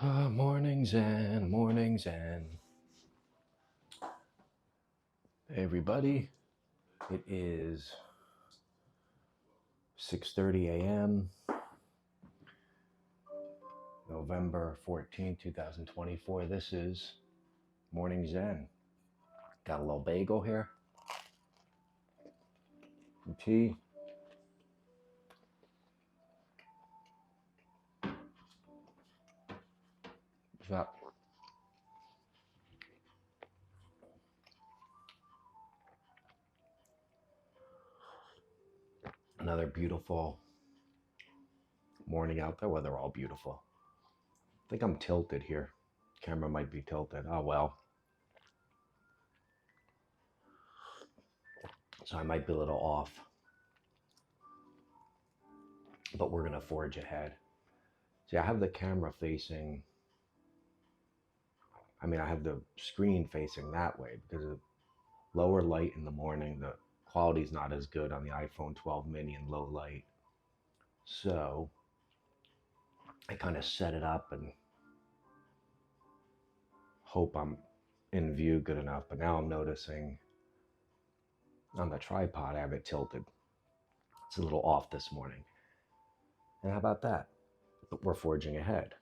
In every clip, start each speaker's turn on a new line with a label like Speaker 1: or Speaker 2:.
Speaker 1: Morning Zen, morning Zen. Hey everybody, it is 6:30 a.m. November 14th, 2024. This is Morning Zen. Got a little bagel here, some tea. Got another beautiful morning out there. Well, they're all beautiful. I think I'm tilted here. Camera might be tilted. Oh well. So I might be a little off. But we're gonna forge ahead. See, I have the camera facing, I have the screen facing that way because of lower light in the morning. The quality's not as good on the iPhone 12 mini in low light. So I kind of set it up and hope I'm in view good enough. But now I'm noticing on the tripod I have it tilted. It's a little off this morning. And how about that? But we're forging ahead.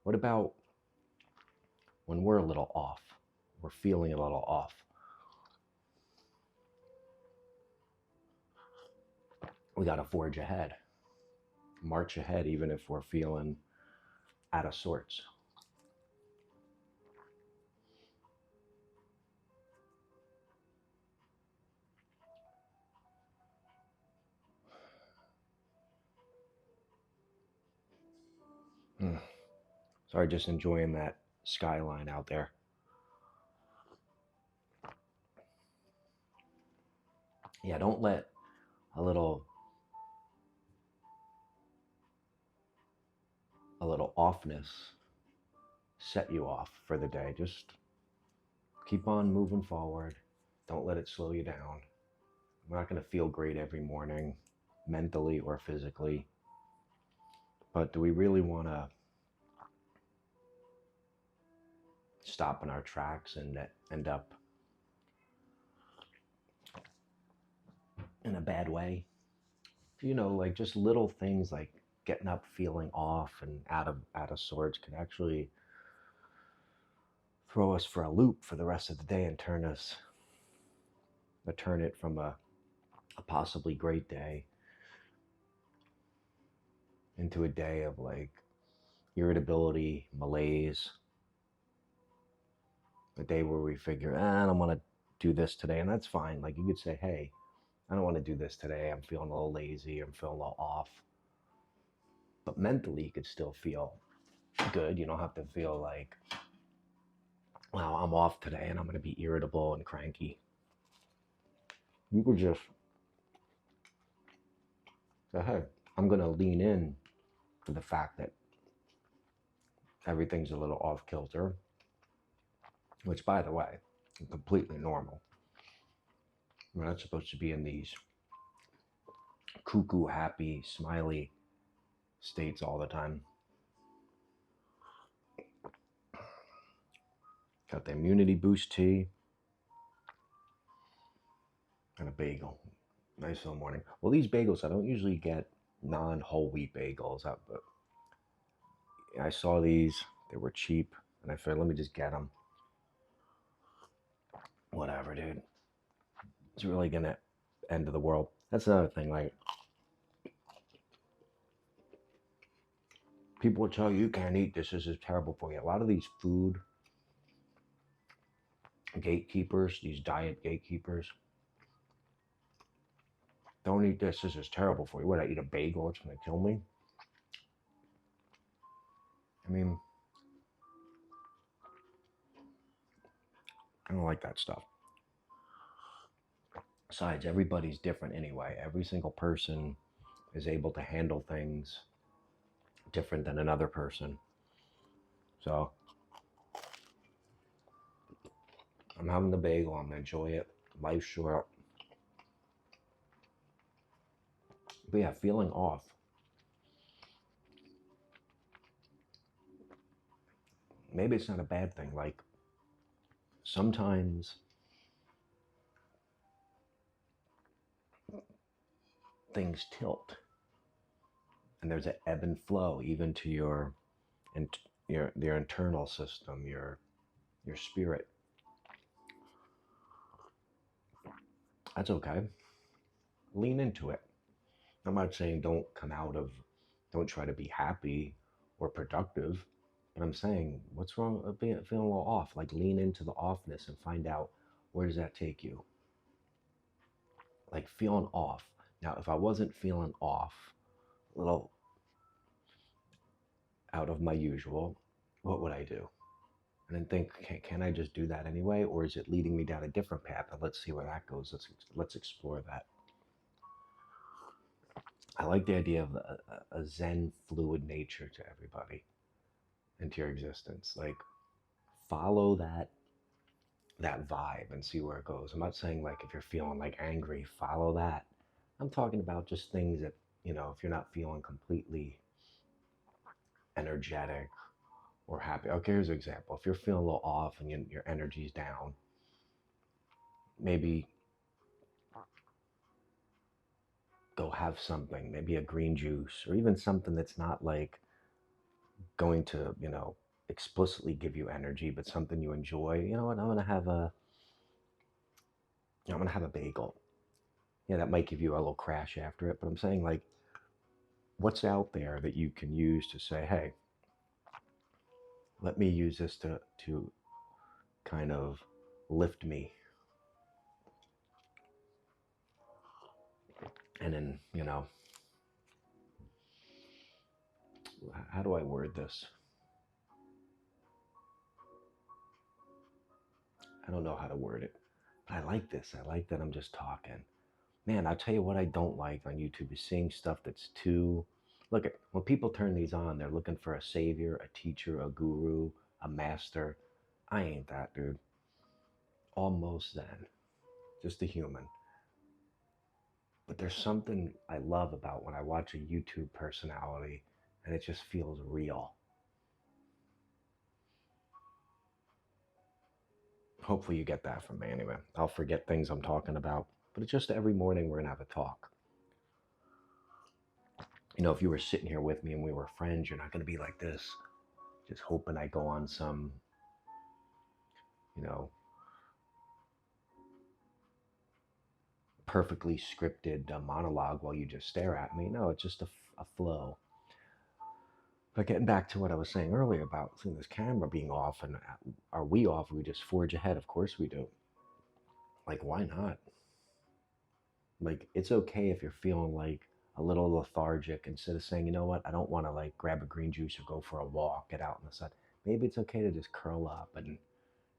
Speaker 1: What about when we're a little off? We're feeling a little off. We got to forge ahead, march ahead, even if we're feeling out of sorts. Sorry, just enjoying that skyline out there. Yeah, don't let a little offness set you off for the day. Just keep on moving forward. Don't let it slow you down. We're not going to feel great every morning, mentally or physically. But do we really want to stop in our tracks and end up in a bad way? Like just little things like getting up feeling off and out of sorts can actually throw us for a loop for the rest of the day and turn it from a possibly great day into a day of like irritability, malaise, a day where we figure, I don't want to do this today. And that's fine. Like you could say, hey, I don't want to do this today. I'm feeling a little lazy. I'm feeling a little off. But mentally, you could still feel good. You don't have to feel like, well, I'm off today and I'm going to be irritable and cranky. You could just say, hey, I'm going to lean in to the fact that everything's a little off kilter, which, by the way, is completely normal. We're not supposed to be in these cuckoo, happy, smiley states all the time. Got the immunity boost tea and a bagel. Nice little morning. Well, these bagels, I don't usually get non-whole wheat bagels. I saw these, they were cheap, and I figured, let me just get them. Whatever, dude. It's really gonna end of the world. That's another thing, like, people will tell you can't eat this is terrible for you. A lot of these food gatekeepers, these diet gatekeepers, don't eat this is terrible for you. What, I eat a bagel, it's gonna kill me? I mean, I don't like that stuff. Besides, everybody's different anyway. Every single person is able to handle things different than another person. So I'm having the bagel, I'm gonna enjoy it. Life's short. But yeah, feeling off. maybe it's not a bad thing. Like sometimes things tilt and there's an ebb and flow even to and your internal system, your spirit. That's okay. Lean into it. I'm not saying don't try to be happy or productive, but I'm saying what's wrong with feeling a little off? Like lean into the offness and find out where does that take you? Like feeling off. Now, if I wasn't feeling off, a little out of my usual, what would I do? And then think, can I just do that anyway, or is it leading me down a different path? And let's see where that goes. Let's explore that. I like the idea of a Zen fluid nature to everybody, into your existence. Like follow that vibe and see where it goes. I'm not saying like if you're feeling like angry, follow that. I'm talking about just things that, if you're not feeling completely energetic or happy. Okay, here's an example. If you're feeling a little off and your energy's down, maybe go have something, maybe a green juice or even something that's not like going to, explicitly give you energy, but something you enjoy. You know what? I'm gonna have a bagel. Yeah, that might give you a little crash after it, but I'm saying like what's out there that you can use to say, hey, let me use this to kind of lift me. And then, how do I word this? I don't know how to word it, but I like this. I like that I'm just talking. Man, I'll tell you what I don't like on YouTube is seeing stuff that's too. Look at when people turn these on, they're looking for a savior, a teacher, a guru, a master. I ain't that, dude. Almost then, just a human. But there's something I love about when I watch a YouTube personality and it just feels real. Hopefully, you get that from me anyway. I'll forget things I'm talking about, but it's just every morning we're gonna have a talk. If you were sitting here with me and we were friends, you're not gonna be like this, just hoping I go on some, you know, perfectly scripted monologue while you just stare at me. No, it's just a flow. But getting back to what I was saying earlier about seeing this camera being off, and are we off? We just forge ahead. Of course we do. Like, why not? Like, it's okay if you're feeling like a little lethargic. Instead of saying, you know what, I don't want to like grab a green juice or go for a walk, get out in the sun. Maybe it's okay to just curl up and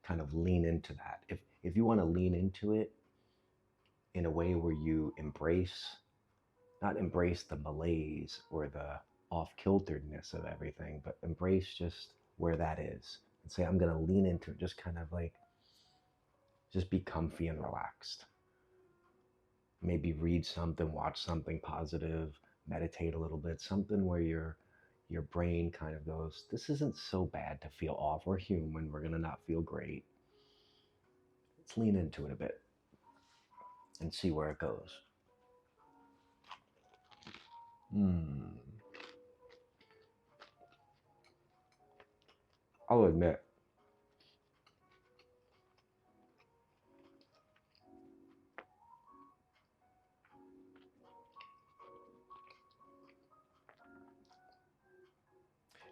Speaker 1: kind of lean into that. If you want to lean into it in a way where you not embrace the malaise or the off kilteredness of everything, but embrace just where that is and say, I'm going to lean into it, just kind of like, just be comfy and relaxed. Maybe read something, watch something positive, meditate a little bit, something where your brain kind of goes, this isn't so bad to feel off. We're human. We're going to not feel great. Let's lean into it a bit and see where it goes. I'll admit,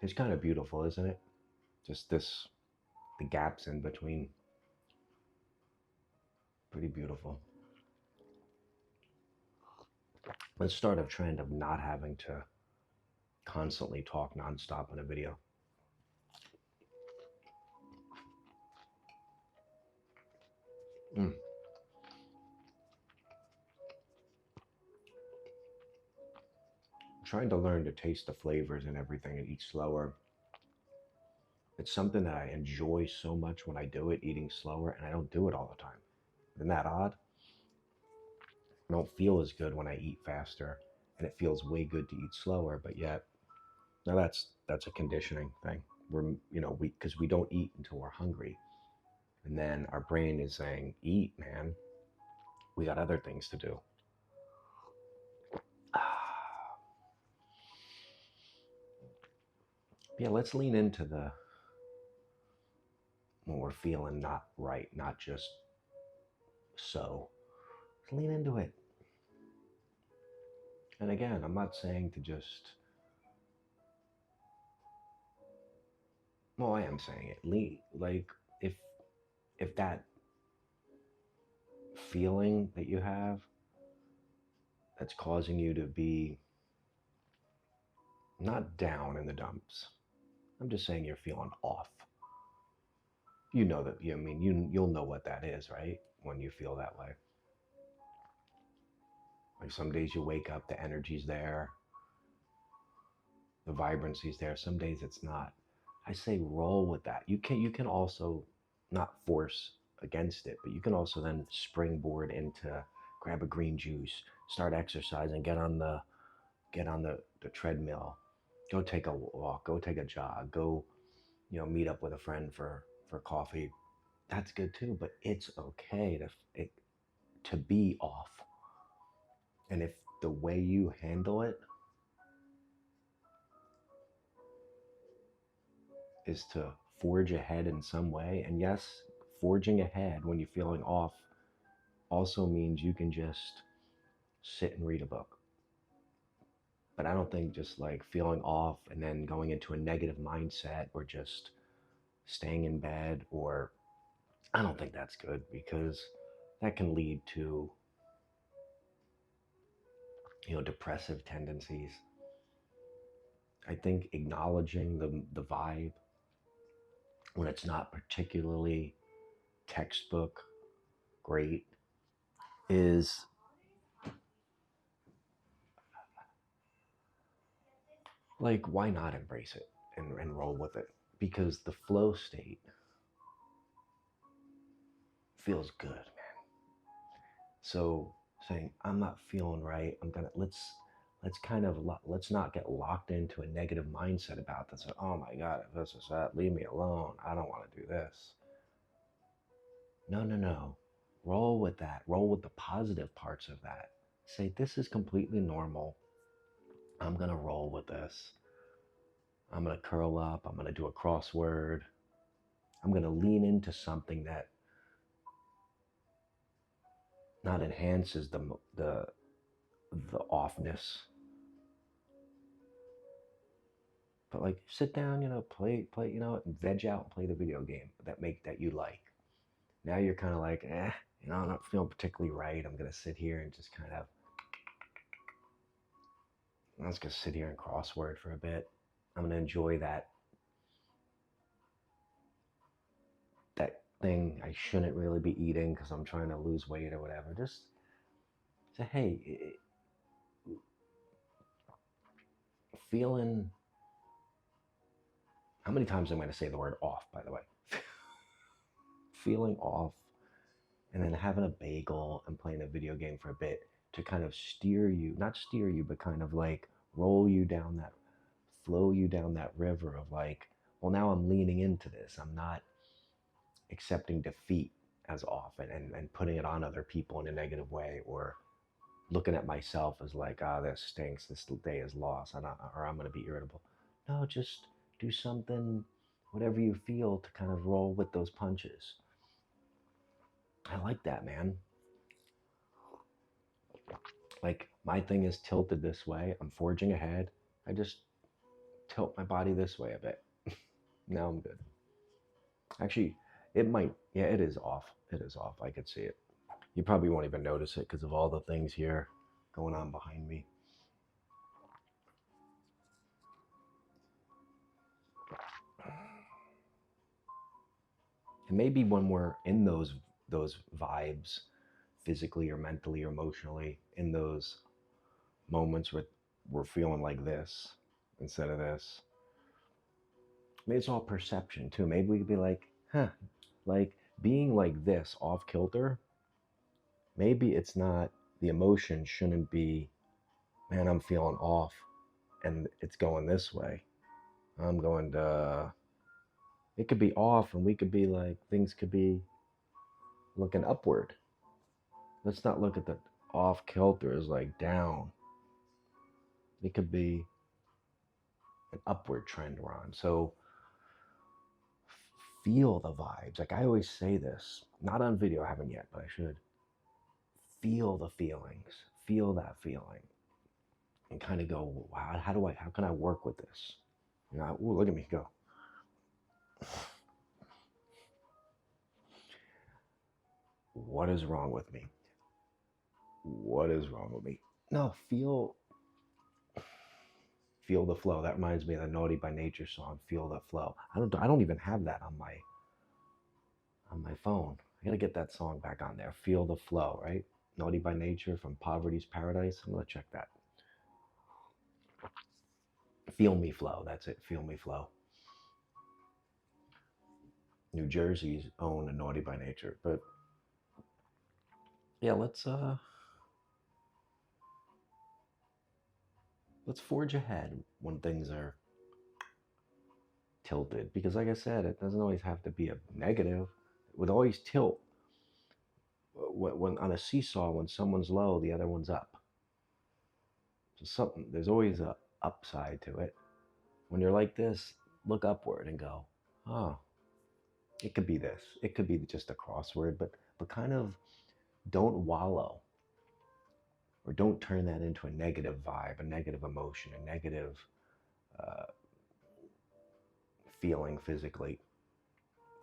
Speaker 1: it's kind of beautiful, isn't it? Just the gaps in between. Pretty beautiful. Let's start a trend of not having to constantly talk nonstop in a video. Mm. Trying to learn to taste the flavors and everything and eat slower. It's something that I enjoy so much when I do it, eating slower, and I don't do it all the time. Isn't that odd? I don't feel as good when I eat faster, and it feels way good to eat slower, but yet, now that's a conditioning thing. we're, because we don't eat until we're hungry. And then our brain is saying, eat, man. We got other things to do. Yeah, let's lean into the when we're feeling not right, not just so. Let's lean into it. And again, I'm not saying to just, well, I am saying it. Like if that feeling that you have that's causing you to be not down in the dumps. I'm just saying you're feeling off. You know that. I mean, you'll know what that is, right? When you feel that way. Like some days you wake up, the energy's there, the vibrancy's there. Some days it's not. I say roll with that. You can also not force against it, but you can also then springboard into grab a green juice, start exercising, get on the treadmill, go take a walk, go take a jog, go meet up with a friend for coffee. That's good too, but it's okay to be off. And if the way you handle it is to forge ahead in some way, and yes, forging ahead when you're feeling off also means you can just sit and read a book. But I don't think just like feeling off and then going into a negative mindset or just staying in bed, or I don't think that's good, because that can lead to depressive tendencies. I think acknowledging the vibe when it's not particularly textbook great is like, why not embrace it and roll with it? Because the flow state feels good, man. So saying I'm not feeling right, let's kind of let's not get locked into a negative mindset about this. Oh my God, if this is that, leave me alone. I don't want to do this. No, no, no. Roll with that. Roll with the positive parts of that. Say, this is completely normal. I'm going to roll with this. I'm going to curl up. I'm going to do a crossword. I'm going to lean into something that not enhances the offness, but like sit down, play, and veg out and play the video game that you like. Now you're kind of like, I'm not feeling particularly right. I'm going to sit here and just kind of, I'm just going to sit here and crossword for a bit. I'm going to enjoy that thing I shouldn't really be eating because I'm trying to lose weight or whatever. Just say, hey, feeling. How many times am I going to say the word off, by the way? Feeling off, and then having a bagel and playing a video game for a bit to kind of not steer you, but kind of like flow you down that river of like, well, now I'm leaning into this. I'm not accepting defeat as often and putting it on other people in a negative way, or looking at myself as like, this stinks, this day is lost, or I'm going to be irritable. No, just do something, whatever you feel, to kind of roll with those punches. I like that, man. Like, my thing is tilted this way. I'm forging ahead. I just tilt my body this way a bit. Now I'm good. Actually, yeah, it is off. It is off. I could see it. You probably won't even notice it because of all the things here going on behind me. And maybe when we're in those vibes, physically or mentally or emotionally, in those moments where we're feeling like this instead of this, maybe it's all perception too. Maybe we could be like, like being like this off kilter. Maybe it's not, the emotion shouldn't be, man, I'm feeling off and it's going this way. I'm going to It could be off, and we could be like, things could be looking upward. Let's not look at the off kilter as like down. It could be an upward trend we're on. So feel the vibes. Like I always say this, not on video, I haven't yet, but I should. Feel the feelings, feel that feeling, and kind of go, wow, how can I work with this? You know, ooh, look at me go. What is wrong with me? What is wrong with me? No, feel the flow. That reminds me of the Naughty by Nature song, Feel the Flow. I don't even have that on my phone. I gotta get that song back on there. Feel the Flow, right? Naughty by Nature from Poverty's Paradise. I'm gonna check that. Feel Me Flow. That's it. Feel Me Flow. New Jersey's own Naughty by Nature. But yeah, let's forge ahead when things are tilted. Because like I said, it doesn't always have to be a negative. It would always tilt. When on a seesaw, when someone's low, the other one's up. So something there's always a upside to it. When you're like this, look upward and go, oh, it could be this. It could be just a crossword, but kind of don't wallow or don't turn that into a negative vibe, a negative emotion, a negative uh, feeling physically.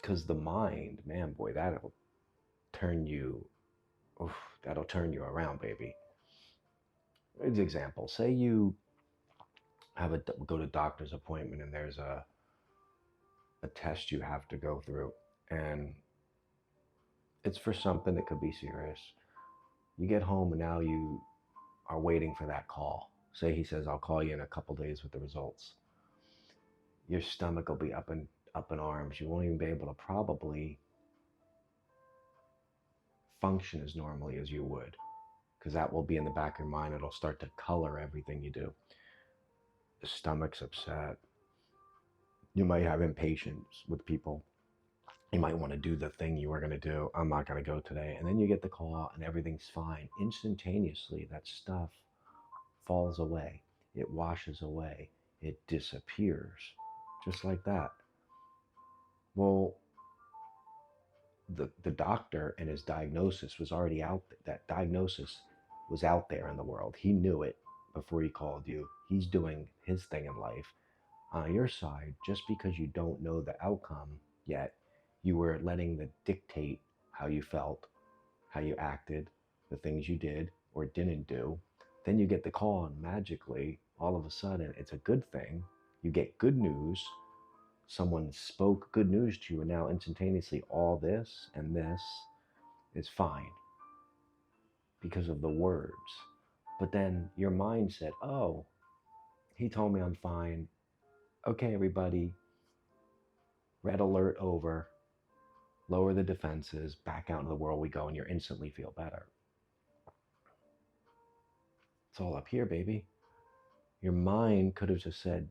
Speaker 1: Because the mind, man, boy, turn you, oof, that'll turn you around, baby. As an example, say you go to doctor's appointment and there's a test you have to go through, and it's for something that could be serious. You get home and now you are waiting for that call. Say he says, I'll call you in a couple days with the results. Your stomach will be up in arms. You won't even be able to probably function as normally as you would, because that will be in the back of your mind. It'll start to color everything you do. The stomach's upset. You might have impatience with people. You might want to do the thing you were going to do. I'm not going to go today. And then you get the call and everything's fine. Instantaneously, that stuff falls away. It washes away. It disappears. Just like that. Well, the doctor and his diagnosis was already out. That diagnosis was out there in the world. He knew it before he called you. He's doing his thing in life. On your side, just because you don't know the outcome yet, you were letting the dictate how you felt, how you acted, the things you did or didn't do. Then you get the call, and magically, all of a sudden, it's a good thing. You get good news. Someone spoke good news to you, and now instantaneously, all this and this is fine because of the words. But then your mind said, oh, he told me I'm fine. Okay, everybody, red alert over, lower the defenses, back out into the world we go, and you instantly feel better. It's all up here, baby. Your mind could have just said,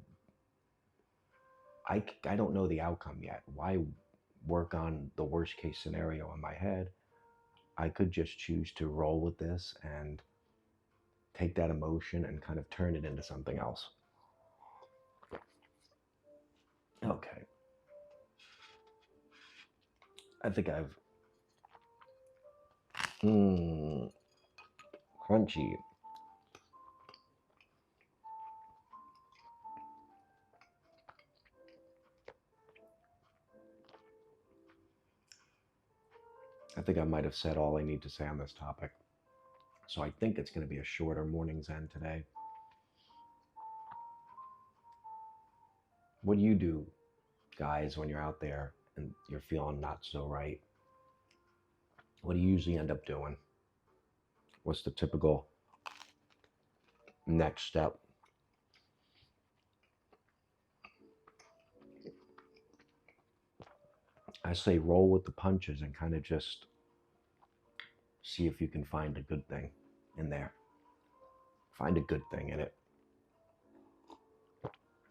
Speaker 1: I don't know the outcome yet. Why work on the worst case scenario in my head? I could just choose to roll with this and take that emotion and kind of turn it into something else. Okay. I think I've crunchy. I think I might have said all I need to say on this topic. So I think it's going to be a shorter morning's end today. What do you do, guys, when you're out there and you're feeling not so right? What do you usually end up doing? What's the typical next step? I say roll with the punches and kind of just see if you can find a good thing in there. Find a good thing in it.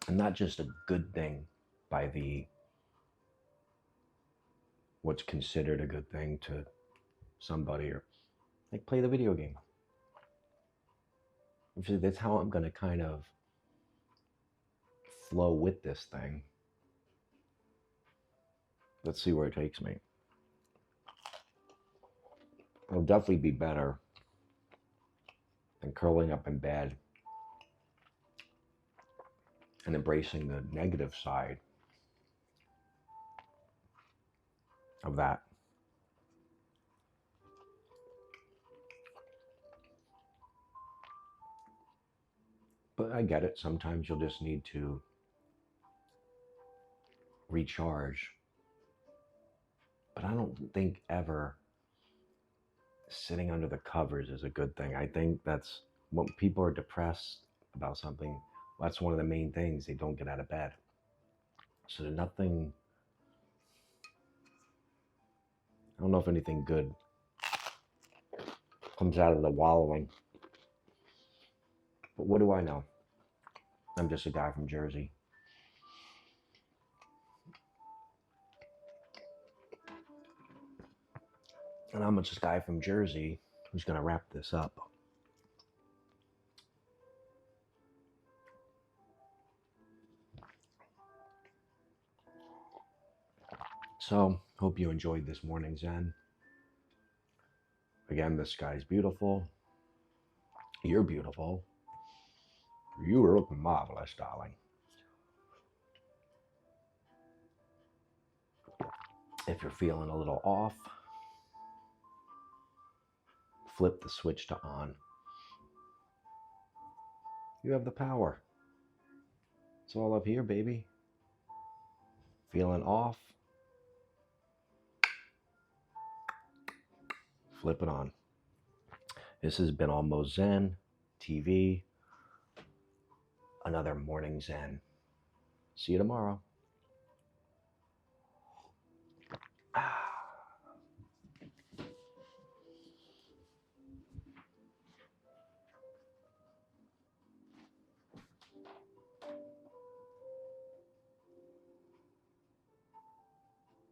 Speaker 1: And not just a good thing by the what's considered a good thing to somebody, or like play the video game. That's how I'm going to kind of flow with this thing. Let's see where it takes me. It'll definitely be better than curling up in bed and embracing the negative side of that. But I get it. Sometimes you'll just need to recharge. But I don't think ever sitting under the covers is a good thing. I think that's when people are depressed about something, that's one of the main things. They don't get out of bed. So nothing, I don't know if anything good comes out of the wallowing. But what do I know? I'm just a guy from Jersey. And I'm just a guy from Jersey who's going to wrap this up. So, hope you enjoyed this morning Zen. Again, the sky's beautiful. You're beautiful. You are looking marvelous, darling. If you're feeling a little off, flip the switch to on. You have the power. It's all up here, baby. Feeling off, flip it on. This has been Almost Zen TV. Another morning Zen. See you tomorrow.